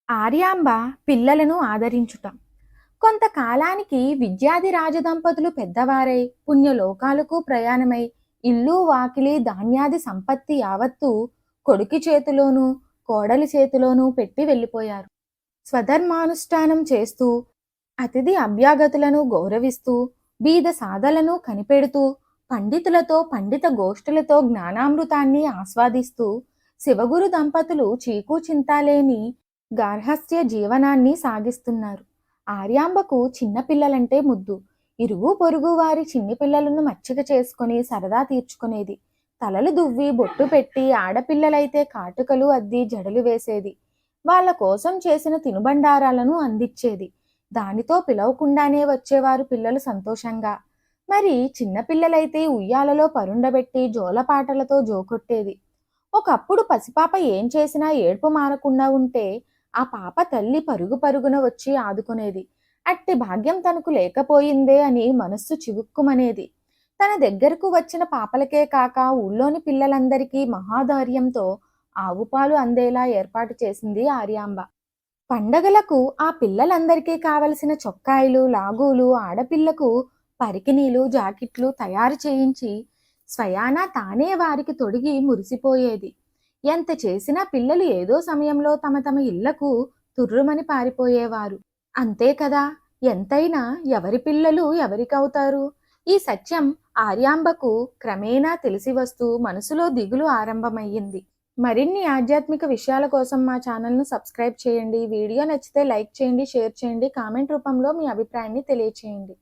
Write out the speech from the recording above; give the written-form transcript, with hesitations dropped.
ఆర్యాంబ పిల్లలను ఆదరించుట. కొంతకాలానికి విద్యాధి రాజదంపతులు పెద్దవారై పుణ్యలోకాలకు ప్రయాణమై ఇల్లు వాకిలి ధాన్యాది సంపత్తి యావత్తు కొడుకి చేతిలోనూ కోడలి చేతిలోనూ పెట్టి వెళ్ళిపోయారు. స్వధర్మానుష్ఠానం చేస్తూ అతిథి అభ్యాగతులను గౌరవిస్తూ బీద సాధలను కనిపెడుతూ పండితులతో పండిత గోష్ఠులతో జ్ఞానామృతాన్ని ఆస్వాదిస్తూ శివగురు దంపతులు చీకు చింతాలేని గార్హస్థ్య జీవనాన్ని సాగిస్తున్నారు. ఆర్యాంబకు చిన్నపిల్లలంటే ముద్దు. ఇరుగు పొరుగు వారి చిన్ని పిల్లలను మచ్చిక చేసుకుని సరదా తీర్చుకునేది. తలలు దువ్వి బొట్టు పెట్టి ఆడపిల్లలైతే కాటుకలు అద్ది జడలు వేసేది. వాళ్ళ కోసం చేసిన తినుబండారాలను అందించేది. దానితో పిలవకుండానే వచ్చేవారు పిల్లలు సంతోషంగా. మరి చిన్నపిల్లలైతే ఉయ్యాలలో పరుండబెట్టి జోలపాటలతో జోకొట్టేది. ఒకప్పుడు పసిపాప ఏం చేసినా ఏడుపు మానకుండా ఉంటే ఆ పాప తల్లి పరుగు పరుగున వచ్చి ఆదుకునేది. అట్టి భాగ్యం తనకు లేకపోయిందే అని మనస్సు చివుక్కుమనేది. తన దగ్గరకు వచ్చిన పాపలకే కాక ఊళ్ళోని పిల్లలందరికీ మహాధైర్యంతో ఆవు పాలు అందేలా ఏర్పాటు చేసింది ఆర్యాంబ. పండగలకు ఆ పిల్లలందరికీ కావలసిన చొక్కాయిలు లాగూలు ఆడపిల్లకు పరికిణీలు జాకెట్లు తయారు చేయించి స్వయానా తానే వారికి తొడిగి మురిసిపోయేది. ఎంత చేసినా పిల్లలు ఏదో సమయంలో తమ తమ ఇళ్లకు తుర్రుమని పారిపోయేవారు. అంతే కదా, ఎంతైనా ఎవరి పిల్లలు ఎవరికవుతారు? ఈ సత్యం ఆర్యాంబకు క్రమేణా తెలిసి వస్తూ మనసులో దిగులు ఆరంభమయ్యింది. మరిన్ని ఆధ్యాత్మిక విషయాల కోసం మా ఛానల్ను సబ్స్క్రైబ్ చేయండి. వీడియో నచ్చితే లైక్ చేయండి, షేర్ చేయండి, కామెంట్ రూపంలో మీ అభిప్రాయాన్ని తెలియచేయండి.